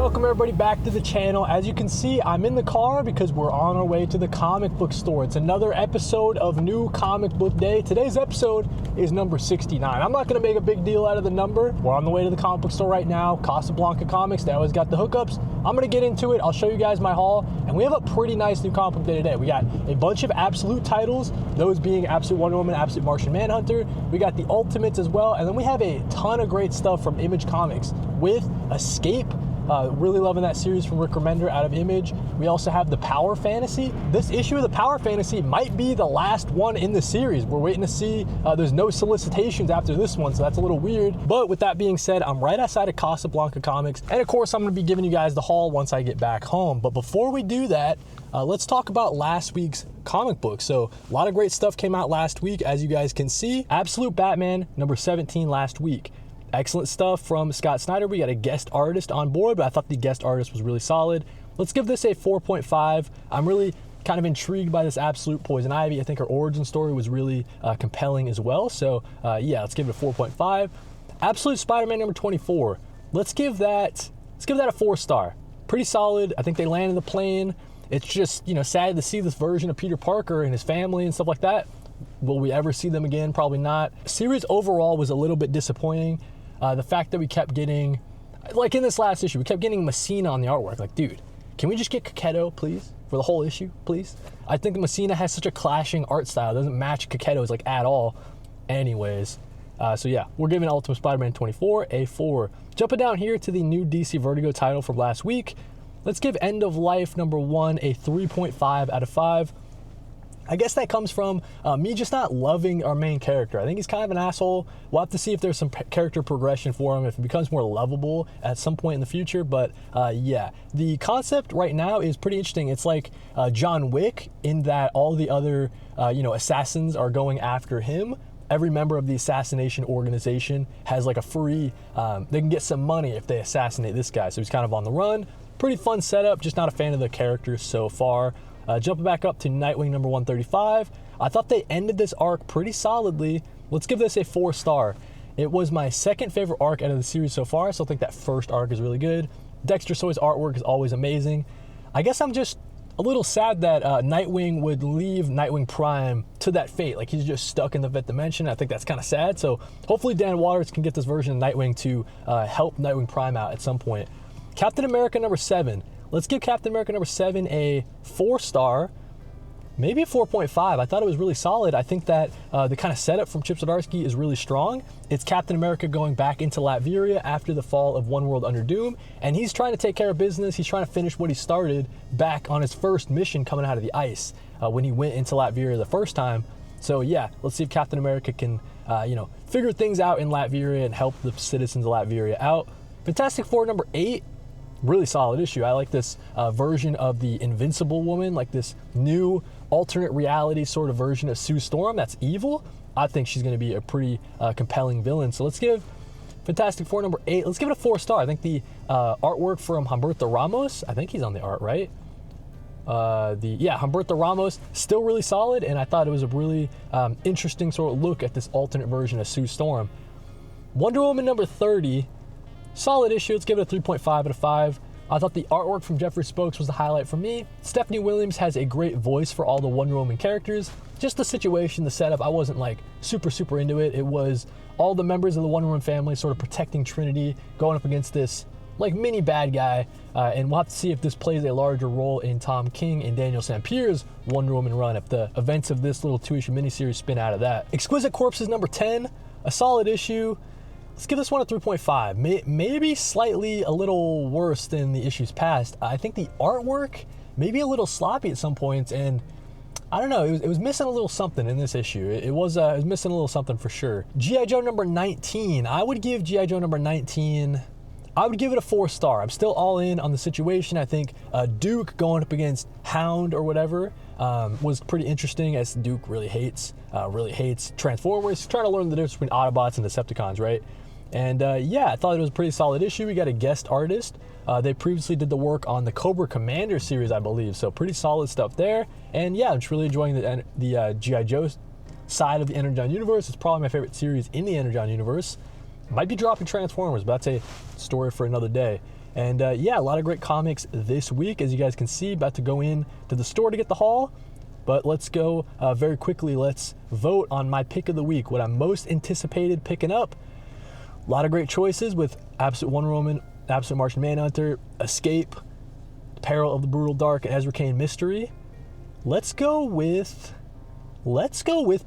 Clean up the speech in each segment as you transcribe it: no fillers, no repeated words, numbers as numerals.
Welcome everybody back to the channel. As you can see, I'm in the car because we're on our way to the comic book store. It's another episode of New Comic Book Day. Today's episode is number 69. I'm not going to make a big deal out of the number. We're on the way to the comic book store right now. Casablanca Comics, they always got the hookups. I'm going to get into it. I'll show you guys my haul. And we have a pretty nice new comic book day today. We got a bunch of Absolute titles, those being Absolute Wonder Woman, Absolute Martian Manhunter. We got the Ultimates as well. And then we have a ton of great stuff from Image Comics with Escape. Really loving that series from Rick Remender out of Image. We also have the Power Fantasy. This issue of the Power Fantasy might be the last one in the series. We're waiting to see. There's no solicitations after this one, so that's a little weird. But with that being said, I'm right outside of Casablanca Comics. And of course, I'm going to be giving you guys the haul once I get back home. But before we do that, let's talk about last week's comic book. So a lot of great stuff came out last week, as you guys can see. Absolute Batman, number 17 last week. Excellent stuff from Scott Snyder. We got a guest artist on board, but I thought the guest artist was really solid. Let's give this a 4.5. I'm really kind of intrigued by this Absolute Poison Ivy. I think her origin story was really compelling as well. So yeah, let's give it a 4.5. Absolute Spider-Man number 24. Let's give that a 4-star. Pretty solid. I think they landed the plane. It's just, sad to see this version of Peter Parker and his family and stuff like that. Will we ever see them again? Probably not. Series overall was a little bit disappointing. The fact that we kept getting, like in this last issue, we kept getting Messina on the artwork. Like, dude, can we just get Kaketo, please, for the whole issue, please? I think Messina has such a clashing art style. It doesn't match Kaketo's, like, at all. Anyways, so yeah, we're giving Ultimate Spider-Man 24 a 4. Jumping down here to the new DC Vertigo title from last week, let's give End of Life number 1 a 3.5 out of 5. I guess that comes from me just not loving our main character. I think he's kind of an asshole. We'll have to see if there's some character progression for him, if he becomes more lovable at some point in the future. But yeah, the concept right now is pretty interesting. It's like John Wick in that all the other assassins are going after him. Every member of the assassination organization has like a free, they can get some money if they assassinate this guy. So he's kind of on the run. Pretty fun setup, just not a fan of the characters so far. Jumping back up to Nightwing number 135. I thought they ended this arc pretty solidly. Let's give this a 4-star. It was my second favorite arc out of the series so far. I still think that first arc is really good. Dexter Soy's artwork is always amazing. I guess I'm just a little sad that Nightwing would leave Nightwing Prime to that fate. Like, he's just stuck in the fifth dimension. I think that's kind of sad. So hopefully Dan Waters can get this version of Nightwing to help Nightwing Prime out at some point. Captain America number 7. Let's give Captain America number 7 a 4-star, maybe a 4.5. I thought it was really solid. I think that the kind of setup from Chip Zdarsky is really strong. It's Captain America going back into Latveria after the fall of One World Under Doom, and he's trying to take care of business. He's trying to finish what he started back on his first mission coming out of the ice when he went into Latveria the first time. So yeah, let's see if Captain America can, figure things out in Latveria and help the citizens of Latveria out. Fantastic Four number 8. Really solid issue. I like this version of the Invincible Woman, like this new alternate reality sort of version of Sue Storm that's evil. I think she's going to be a pretty compelling villain. So let's give Fantastic Four number 8, let's give it a 4-star. I think the artwork from Humberto Ramos, I think he's on the art, right? Humberto Ramos, still really solid, and I thought it was a really interesting sort of look at this alternate version of Sue Storm. Wonder Woman number 30, solid issue. Let's give it a 3.5 out of 5. I thought the artwork from Jeffrey Spokes was the highlight for me. Stephanie Williams has a great voice for all the Wonder Woman characters. Just the situation, the setup, I wasn't like super into it. It was all the members of the Wonder Woman family sort of protecting Trinity, going up against this like mini bad guy. And we'll have to see if this plays a larger role in Tom King and Daniel Sampier's Wonder Woman run, if the events of this little 2-issue miniseries spin out of that. Exquisite Corpses number 10, a solid issue. Let's give this one a 3.5. Maybe slightly a little worse than the issues past. I think the artwork maybe a little sloppy at some points, and I don't know, it was missing a little something in this issue. It was missing a little something for sure. G.I. Joe number 19. I would give G.I. Joe number 19, I would give it a 4-star. I'm still all in on the situation. I think Duke going up against Hound or whatever was pretty interesting, as Duke really hates Transformers. He's trying to learn the difference between Autobots and Decepticons, right? And yeah, I thought it was a pretty solid issue. We got a guest artist. They previously did the work on the Cobra Commander series, I believe. So pretty solid stuff there. And yeah, I'm just really enjoying the G.I. Joe side of the Energon universe. It's probably my favorite series in the Energon universe. Might be dropping Transformers, but that's a story for another day. And yeah, a lot of great comics this week, as you guys can see. About to go in to the store to get the haul. But let's go very quickly. Let's vote on my pick of the week, what I'm most anticipated picking up. A lot of great choices with Absolute Wonder Woman, Absolute Martian Manhunter, Escape, Peril of the Brutal Dark, and Ezra Cain Mystery. Let's go with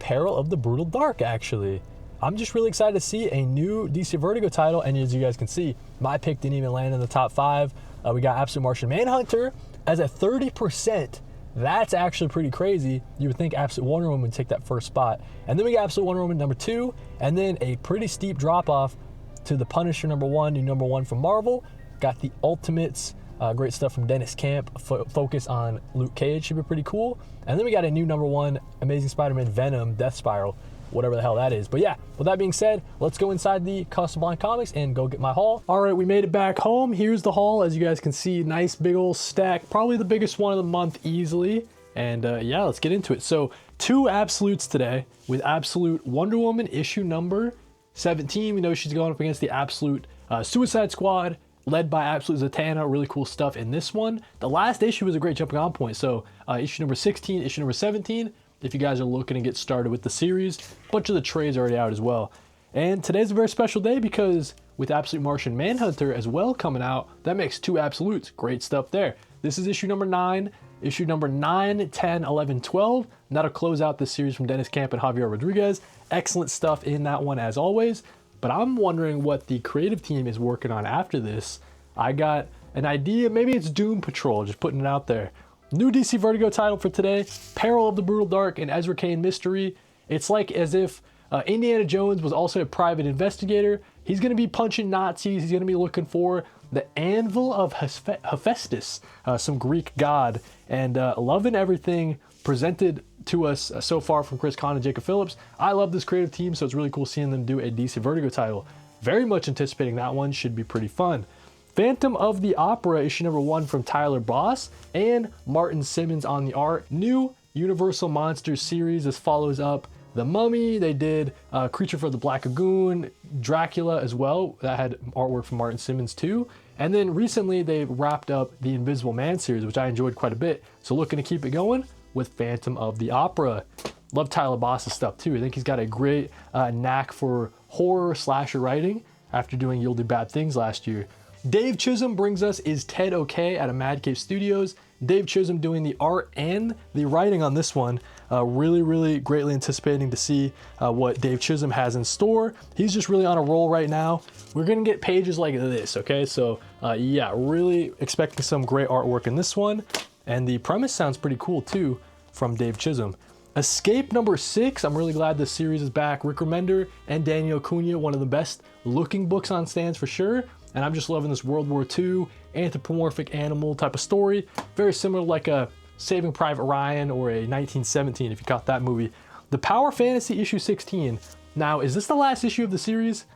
Peril of the Brutal Dark, actually. I'm just really excited to see a new DC Vertigo title, and as you guys can see, my pick didn't even land in the top 5. We got Absolute Martian Manhunter as a 30%. That's actually pretty crazy. You would think Absolute Wonder Woman would take that first spot. And then we got Absolute Wonder Woman number 2, and then a pretty steep drop-off to the Punisher number 1, new number 1 from Marvel. Got the Ultimates, great stuff from Dennis Camp, focus on Luke Cage, should be pretty cool. And then we got a new number 1, Amazing Spider-Man Venom, Death Spiral, whatever the hell that is. But yeah, with that being said, let's go inside the Custom Blind Comics and go get my haul. All right, we made it back home. Here's the haul. As you guys can see, nice big old stack, probably the biggest one of the month easily. And yeah, let's get into it. So 2 absolutes today with Absolute Wonder Woman issue number 17. We know she's going up against the Absolute Suicide Squad, led by Absolute Zatanna. Really cool stuff in this one. The last issue was a great jumping on point. So issue number 16, issue number 17, if you guys are looking to get started with the series. A bunch of the trades are already out as well. And today's a very special day because with Absolute Martian Manhunter as well coming out, that makes 2 absolutes. Great stuff there. This is issue number 9. Issue number 9, 10, 11, 12. And that'll close out the series from Dennis Camp and Javier Rodriguez. Excellent stuff in that one as always. But I'm wondering what the creative team is working on after this. I got an idea. Maybe it's Doom Patrol, just putting it out there. New DC Vertigo title for today, Peril of the Brutal Dark and Ezra Cain Mystery. It's like as if Indiana Jones was also a private investigator. He's going to be punching Nazis. He's going to be looking for the Anvil of Hephaestus, some Greek god, and loving everything presented to us so far from Chris Kahn and Jacob Phillips. I love this creative team, so it's really cool seeing them do a DC Vertigo title. Very much anticipating that one. Should be pretty fun. Phantom of the Opera, issue number 1 from Tyler Boss and Martin Simmons on the art. New Universal Monsters series. This follows up The Mummy. They did Creature from the Black Lagoon, Dracula as well. That had artwork from Martin Simmons too. And then recently they wrapped up the Invisible Man series, which I enjoyed quite a bit. So looking to keep it going with Phantom of the Opera. Love Tyler Boss's stuff too. I think he's got a great knack for horror slasher writing after doing You'll Do Bad Things last year. Dave Chisholm brings us Is Ted Okay out of Mad Cave Studios. Dave Chisholm doing the art and the writing on this one. Really greatly anticipating to see what Dave Chisholm has in store. He's just really on a roll right now. We're gonna get pages like this, okay? So yeah, really expecting some great artwork in this one. And the premise sounds pretty cool too from Dave Chisholm. Escape number 6, I'm really glad this series is back. Rick Remender and Daniel Cunha, one of the best looking books on stands for sure. And I'm just loving this World War II anthropomorphic animal type of story. Very similar to like a Saving Private Ryan or a 1917 if you caught that movie. The Power Fantasy issue 16. Now, is this the last issue of the series?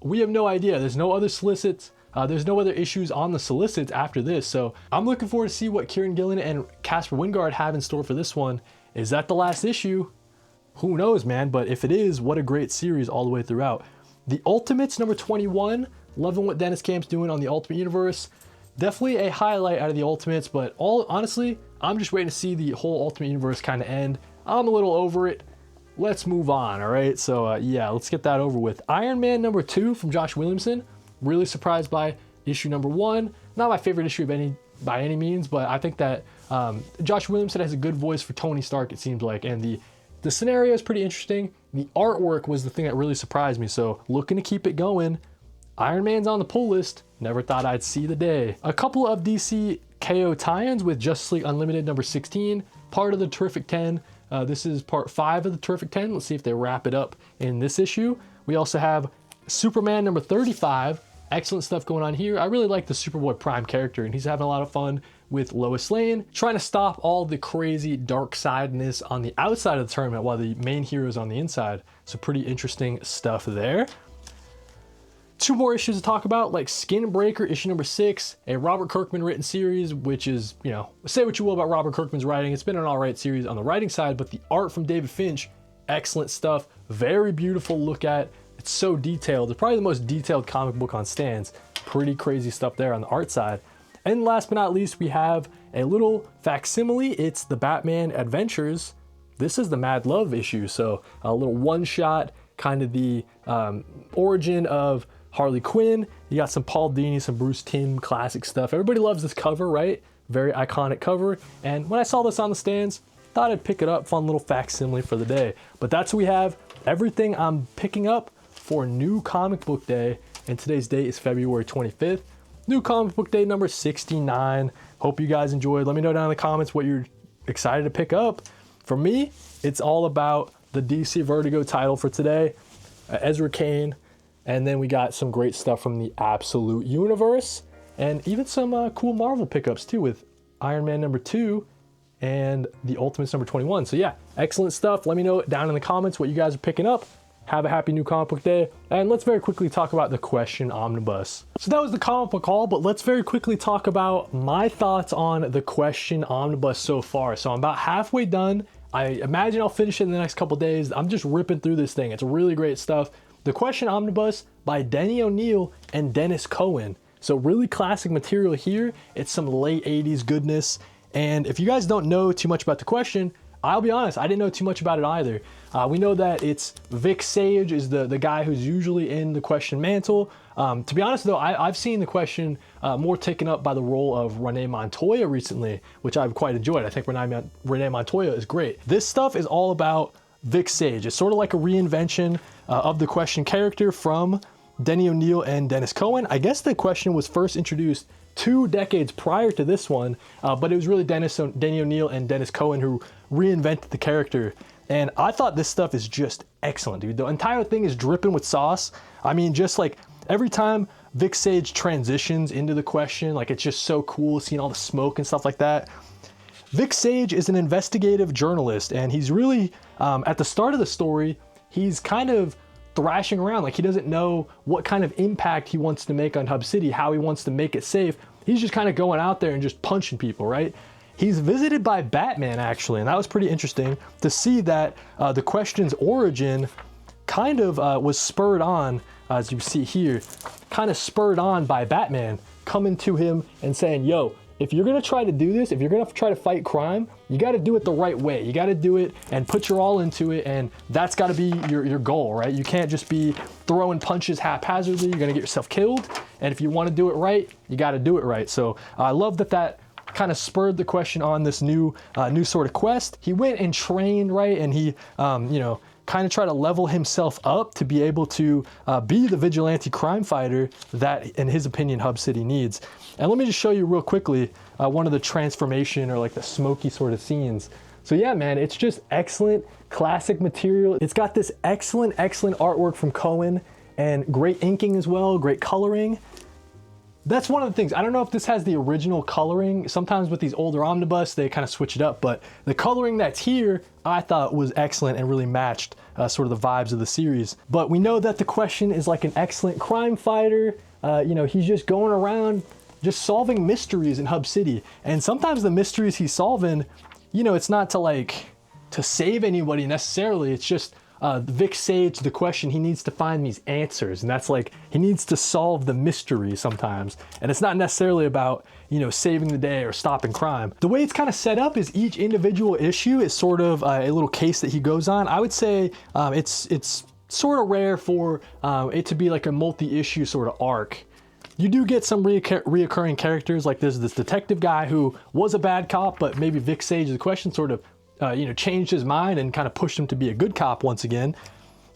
We have no idea. There's no other solicits. There's no other issues on the solicits after this. So I'm looking forward to see what Kieran Gillen and Casper Wingard have in store for this one. Is that the last issue? Who knows, man? But if it is, what a great series all the way throughout. The Ultimates number 21. Loving what Dennis Camp's doing on the Ultimate Universe. Definitely a highlight out of the Ultimates, but honestly, I'm just waiting to see the whole Ultimate Universe kind of end. I'm a little over it. Let's move on, all right? So yeah, let's get that over with. Iron Man number 2 from Josh Williamson. Really surprised by issue number 1. Not my favorite issue by any means, but I think that Josh Williamson has a good voice for Tony Stark, it seems like, and the scenario is pretty interesting. The artwork was the thing that really surprised me, so looking to keep it going. Iron Man's on the pull list. Never thought I'd see the day. A couple of DC KO tie-ins with Justice League Unlimited number 16, part of the Terrific 10. This is part 5 of the Terrific 10. Let's see if they wrap it up in this issue. We also have Superman number 35. Excellent stuff going on here. I really like the Superboy Prime character, and he's having a lot of fun with Lois Lane, trying to stop all the crazy dark sideness on the outside of the tournament while the main hero is on the inside. So pretty interesting stuff there. 2 more issues to talk about, like Skinbreaker, issue number 6, a Robert Kirkman written series, which is, you know, say what you will about Robert Kirkman's writing. It's been an all right series on the writing side, but the art from David Finch, excellent stuff. Very beautiful look at. It's so detailed. It's probably the most detailed comic book on stands. pretty crazy stuff there on the art side. And last but not least, we have a little facsimile. It's the Batman Adventures. This is the Mad Love issue. So a little one-shot, kind of the origin of Harley Quinn. You got some Paul Dini, some Bruce Timm classic stuff. Everybody loves this cover, right? Very iconic cover. And when I saw this on the stands, thought I'd pick it up. Fun little facsimile for the day. But that's what we have. Everything I'm picking up for New Comic Book Day. And today's date is February 25th. New Comic Book Day number 69. Hope you guys enjoyed. Let me know down in the comments what you're excited to pick up. For me, it's all about the DC Vertigo title for today, Ezra Cain. And then we got some great stuff from the Absolute Universe. And even some cool Marvel pickups too, with Iron Man number 2 and the Ultimates number 21. So yeah, excellent stuff. Let me know down in the comments what you guys are picking up. Have a happy New Comic Book Day. And let's very quickly talk about the Question Omnibus. So that was the comic book haul, but let's very quickly talk about my thoughts on the Question Omnibus so far. So I'm about halfway done. I imagine I'll finish it in the next couple days. I'm just ripping through this thing. It's really great stuff. The Question Omnibus by Denny O'Neil and Dennis Cohen. So really classic material here. It's some late 80s goodness. And if you guys don't know too much about the Question, I'll be honest, I didn't know too much about it either. We know that it's Vic Sage is the guy who's usually in the Question mantle. To be honest though, I've seen the Question more taken up by the role of Renee Montoya recently, which I've quite enjoyed. I think Renee Montoya is great. This stuff is all about Vic Sage. It's sort of like a reinvention of the Question character from Denny O'Neil and Dennis Cohen. I guess the Question was first introduced 2 decades prior to this one, but it was really Denny O'Neil and Dennis Cohen who reinvented the character. And I thought this stuff is just excellent, dude. The entire thing is dripping with sauce. I mean, just like every time Vic Sage transitions into the Question, like it's just so cool seeing all the smoke and stuff like that. Vic Sage is an investigative journalist, and he's really, at the start of the story, he's kind of thrashing around. Like he doesn't know what kind of impact he wants to make on Hub City, how he wants to make it safe. He's just kind of going out there and just punching people, right? He's visited by Batman, actually, and that was pretty interesting to see that the Question's origin kind of was spurred on, as you see here, kind of spurred on by Batman coming to him and saying, yo, if you're gonna try to do this, if you're gonna try to fight crime, you gotta do it the right way. You gotta do it and put your all into it, and that's gotta be your goal, right? You can't just be throwing punches haphazardly. You're gonna get yourself killed, and if you wanna do it right, you gotta do it right. So I love that kind of spurred the Question on this new sort of quest. He went and trained, right? And he, you know, kind of tried to level himself up to be able to be the vigilante crime fighter that, in his opinion, Hub City needs. And let me just show you real quickly one of the transformation or like the smoky sort of scenes. So yeah, man, it's just excellent, classic material. It's got this excellent artwork from Cohen and great inking as well, great coloring. That's one of the things. I don't know if this has the original coloring. Sometimes with these older omnibus, they kind of switch it up, but the coloring that's here, I thought was excellent and really matched sort of the vibes of the series. But we know that the Question is like an excellent crime fighter. You know, he's just going around just solving mysteries in Hub City. And sometimes the mysteries he's solving, you know, it's not to save anybody necessarily. It's just Vic Sage, the Question, he needs to find these answers, and that's like he needs to solve the mystery sometimes, and it's not necessarily about, you know, saving the day or stopping crime. The way it's kind of set up is each individual issue is sort of a little case that he goes on. I would say it's sort of rare for it to be like a multi-issue sort of arc. You do get some reoccurring characters, like there's this detective guy who was a bad cop, but maybe Vic Sage, the Question, sort of you know, changed his mind and kind of pushed him to be a good cop once again.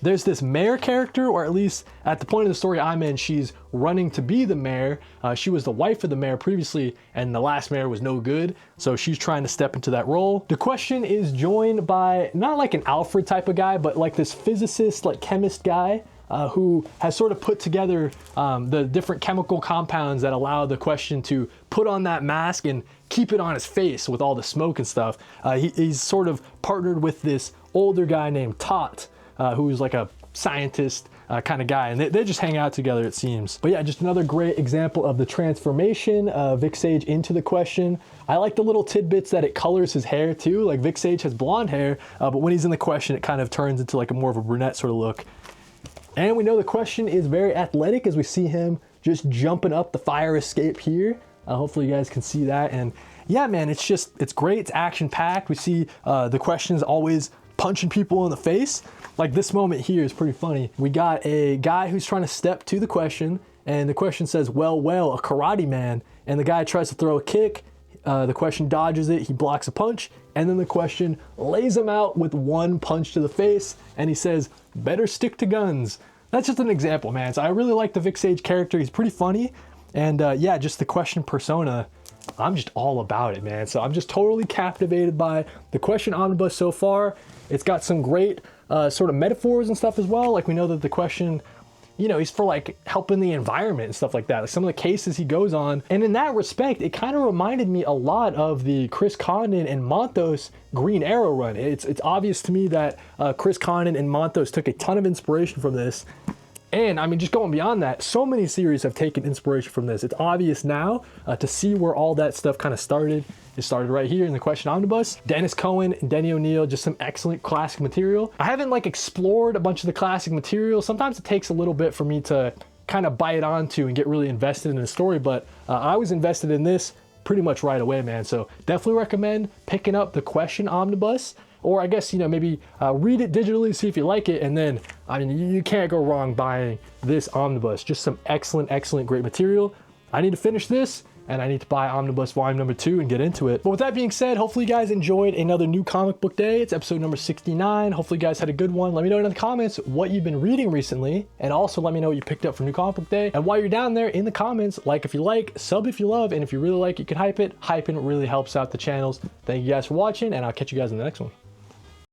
There's this mayor character, or at least at the point of the story I'm in, she's running to be the mayor. She was the wife of the mayor previously, and the last mayor was no good, so she's trying to step into that role. The Question is joined by, not like an Alfred type of guy, but like this physicist, like chemist guy, who has sort of put together the different chemical compounds that allow the Question to put on that mask and keep it on his face with all the smoke and stuff. He's sort of partnered with this older guy named Tot, who's like a scientist kind of guy, and they just hang out together, it seems. But yeah, just another great example of the transformation of Vic Sage into the Question. I like the little tidbits that it colors his hair too. Like Vic Sage has blonde hair, but when he's in the Question, it kind of turns into like a more of a brunette sort of look. And we know the Question is very athletic, as we see him just jumping up the fire escape here. Hopefully you guys can see that. And yeah, man, it's great. It's action packed. We see the questions always punching people in the face. Like this moment here is pretty funny. We got a guy who's trying to step to the question, and the question says, well, a karate man. And the guy tries to throw a kick. The question dodges it. He blocks a punch. And then the question lays him out with one punch to the face. And he says, better stick to guns. That's just an example, man. So I really like the Vic Sage character. He's pretty funny. And yeah, just the question persona, I'm just all about it, man. So I'm just totally captivated by the question omnibus so far. It's got some great sort of metaphors and stuff as well. Like we know that the question, you know, he's for like helping the environment and stuff like that. Like some of the cases he goes on. And in that respect, it kind of reminded me a lot of the Chris Condon and Monthos Green Arrow run. It's obvious to me that Chris Condon and Monthos took a ton of inspiration from this. And I mean, just going beyond that, so many series have taken inspiration from this. It's obvious now to see where all that stuff kind of started. It started right here in the question omnibus. Dennis Cohen and Denny O'Neil, just some excellent classic material. I haven't like explored a bunch of the classic material. Sometimes it takes a little bit for me to kind of bite onto and get really invested in the story, but I was invested in this pretty much right away, man. So definitely recommend picking up the question omnibus. Or I guess, you know, maybe read it digitally, see if you like it. And then, I mean, you can't go wrong buying this omnibus. Just some excellent, great material. I need to finish this, and I need to buy Omnibus Volume number 2 and get into it. But with that being said, hopefully you guys enjoyed another new comic book day. It's episode number 69. Hopefully you guys had a good one. Let me know in the comments what you've been reading recently. And also let me know what you picked up for new comic book day. And while you're down there in the comments, like if you like, sub if you love, and if you really like, you can hype it. Hyping really helps out the channels. Thank you guys for watching, and I'll catch you guys in the next one.